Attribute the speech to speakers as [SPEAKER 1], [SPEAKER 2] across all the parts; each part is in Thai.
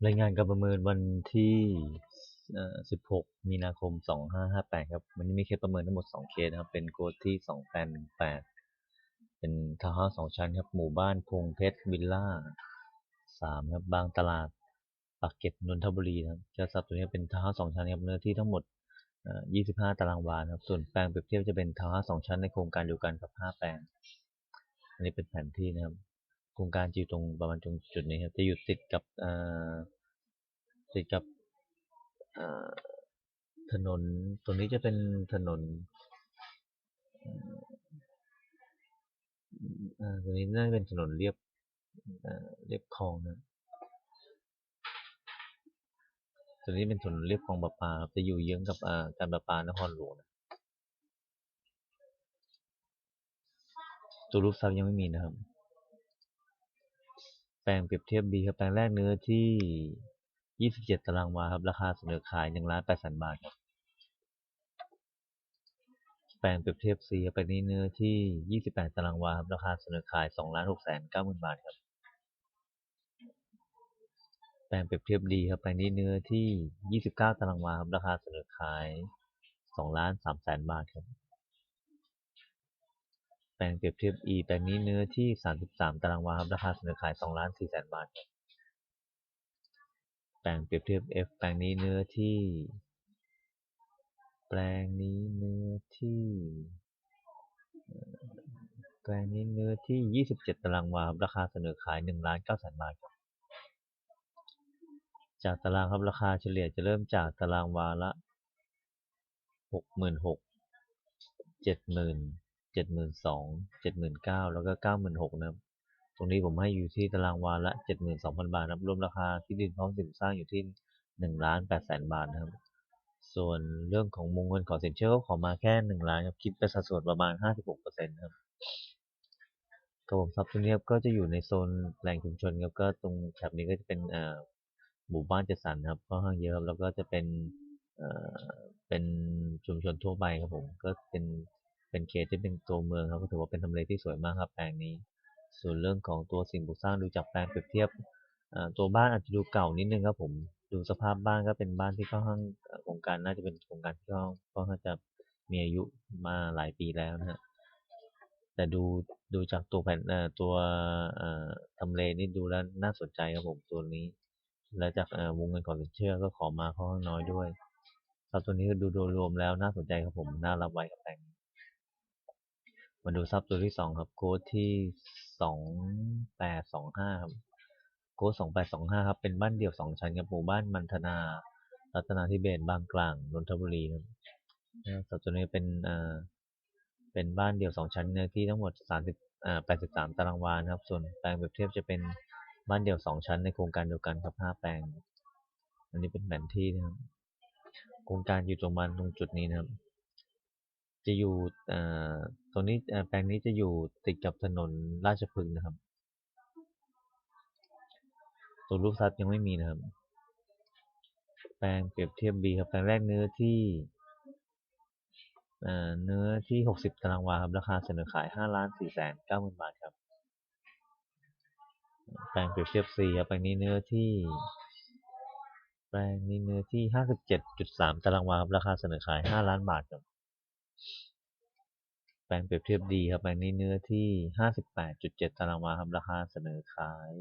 [SPEAKER 1] รายงานการประเมินวันที่16มีนาคม2558ครับวันนี้มีเคสประเมินทั้งหมด2เคสนะครับเป็นโค้ดที่2818เป็นทาวน์เฮาส์2ชั้นครับหมู่บ้านพงเพชรวิลล่า3ครับบางตลาดปากเกร็ดนนทบุรีนะครับเจ้าทรัพย์ตัวนี้เป็นทาวน์เฮาส์2ชั้นครับเนื้อที่ทั้งหมด25ตารางวาครับส่วนแปลงเปรียบเทียบจะเป็นทาวน์เฮาส์2ชั้นในโครงการเดียวกันกับ5แปลงอันนี้เป็นแผนที่นะครับโครงการจะอยู่ตรงประมาณตรงจุดนี้ครับจะอยู่ติดกับติดกับเอ่อถนนตรงนี้จะเป็นถนนตรงนี้น่าจะเป็นถนนเรียบคลองนะตรงนี้เป็นถนนเรียบคลองประปาครับจะอยู่เยื้องกับการประปานครหลวงนะตัวรูปทรัพย์ยังไม่มีนะครับแปลงเปรียบเทียบ B ครับแปลงแรกเนื้อที่27ตารางวาครับราคาเสนอขาย1,800,000 บาทครับแปลงเปรียบเทียบ C ครับแปลงนี้เนื้อที่28ตารางวาครับราคาเสนอขาย2,690,000 บาทครับแปลงเปรียบเทียบ D ครับแปลงนี้เนื้อที่29ตารางวาครับราคาเสนอขาย2,300,000 บาทครับแปลงเปรียบเทียบ E แปลงนี้เนื้อที่33ตารางวาครับราคาเสนอขาย2,400,000 บาทครับแปลงเปรียบเทียบ F แปลงนี้เนื้อที่แปลงนี้เนื้อที่แปลงนี้เนื้อที่27ตารางวาครับราคาเสนอขาย1,900,000 บาทครับจากตารางครับราคาเฉลี่ยจะเริ่มจากตารางวาละ66,000 70,000 72,000 79,000แล้วก็96,000นะครับตรงนี้ผมให้อยู่ที่ตารางวาละ72,000 บาทครับรวมราคาที่ดินพร้อมสินสร้างอยู่ที่1,800,000 บาทนะครับส่วนเรื่องของวงเงินขอสินเชื่อก็ขอมาแค่1,000,000ครับคิดเป็นสัดส่วนประมาณ56%ครับกระผมทรัพย์ตรงนี้ครับก็จะอยู่ในโซนแหล่งชุมชนครับก็ตรงแถบนี้ก็จะเป็นหมู่บ้านจัดสรรครับค่อนข้างเยอะครับแล้วก็จะเป็นเอ่อเป็นชุมชนทั่วไปครับผมก็เป็นเขตที่เป็นตัวเมืองครับก็ถือว่าเป็นทำเลที่สวยมากครับแปลงนี้ส่วนเรื่องของตัวสิ่งปลูกสร้างดูจากแปลงเปรียบเทียบตัวบ้านอาจจะดูเก่านิดนึงครับผมดูสภาพบ้านก็เป็นบ้านที่ค่อนข้างโครงการน่าจะเป็นโครงการที่ค่อนข้างจะมีอายุมาหลายปีแล้วนะฮะแต่ดูจากตัวแผ่นตัวเอ่อทำเลนี่ดูแล้วน่าสนใจครับผมตัวนี้ และจากวงเงินก่อนสินเชื่อก็ขอมาค่อนข้างน้อยด้วยครับตัวนี้ก็ดูโดยรวมแล้วน่าสนใจครับผมน่ารับไว้กับแต่งมาดูซับตัวที่สองครับโค้ดที่2825ครับโค้ด2825ครับเป็นบ้านเดี่ยว2 ชั้นครับหมู่บ้านมันธนารัตนาธิเบศรบางกลางนนทบุรีครับสับตัวนี้เป็นบ้านเดี่ยว2 ชั้นเนื้อที่ทั้งหมด83ตารางวานะครับส่วนแปลงเปรียบเทียบจะเป็นบ้านเดี่ยว2 ชั้นในโครงการเดียวกันครับ5แปลงอันนี้เป็นแผนที่นะครับ โครงการอยู่ตรงมันตรงจุดนี้นะครับจะอยู่เอ่อตรงนี้แปลงนี้จะอยู่ติดกับถนนราชพฤกษ์นะครับตัวรูปทรัพย์ยังไม่มีนะครับแปลงเปรียบเทียบ B ครับแปลงแรกเนื้อที่60ตารางวาครับราคาเสนอขาย5,490,000 บาทครับแปลงเปรียบเทียบ C ครับแปลงนี้เนื้อที่57.3ตารางวาครับราคาเสนอขาย5,000,000 บาทครับแปลงเปรียบเทียบ D ครับแปลงนี้เนื้อที่58.7ตารางวาครับราคาเสนอขาย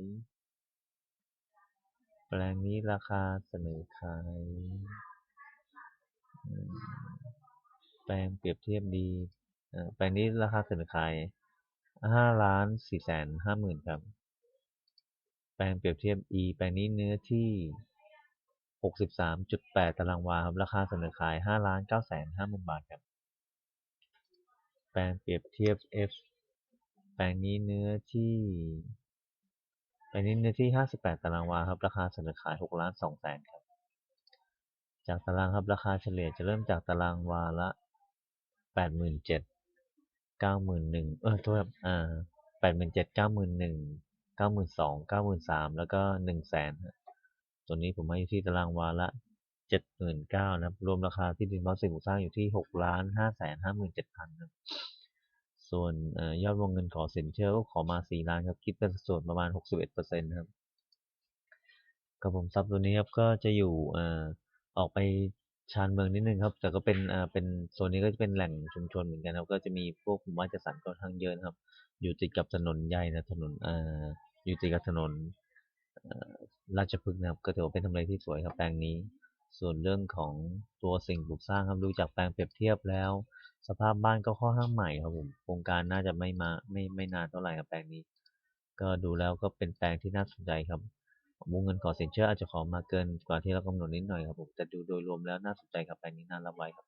[SPEAKER 1] แปลงนี้ราคาเสนอขายแปลงเปรียบเทียบดีแปลงนี้ราคาเสนอขาย5,450,000ครับแปลงเปรียบเทียบ E แปลงนี้เนื้อที่63.8ตารางวาครับราคาเสนอขาย5,950,000 บาทครับแปลงเปรียบเทียบ F แปลงนี้เนื้อที่58ตารางวาครับราคาเสนอขาย6,200,000ครับจากตารางครับราคาเฉลี่ยจะเริ่มจากตารางวาละ87,000 91,000โทษครับ87,000 91,000 92,000 93,000แล้วก็100,000ตัวนี้ผมให้ที่ตารางวาละ79,000นะครับรวมราคาที่ดินพร้อมสิ่งปลูกสร้างอยู่ที่6,557,000ครับส่วนยอดวงเงินขอสินเชื่อก็ขอมา4,000,000ครับคิดเป็นสัดส่วนประมาณ61%ครับ กับผมทรัพย์ตัวนี้ครับก็จะอยู่ออกไปชานเมืองนิดนึงครับแต่ก็เป็นเป็นโซนนี้ก็จะเป็นแหล่งชุมชนเหมือนกันครับก็จะมีพวกหมู่บ้านจัดสรรค่อนข้างเยอะนะครับอยู่ติดกับถนนใหญ่นะถนนอยู่ติดกับถนนเอ่อราชพฤกษ์นะครับก็ถือว่าเป็นทำเลที่สวยครับแปลงนี้ส่วนเรื่องของตัวสิ่งปลูกสร้างครับดูจากแปลงเปรียบเทียบแล้วสภาพบ้านก็ค่อนข้างใหม่ครับผมโครงการน่าจะไม่นานเท่าไหร่ครับแปลงนี้ก็ดูแล้วก็เป็นแปลงที่น่าสนใจครับ วงเงินขอสินเชื่ออาจจะขอมาเกินกว่าที่เรากำหนดนิดหน่อยครับผมแต่ดูโดยรวมแล้วน่าสนใจครับแปลงนี้น่ารับไว้ครับ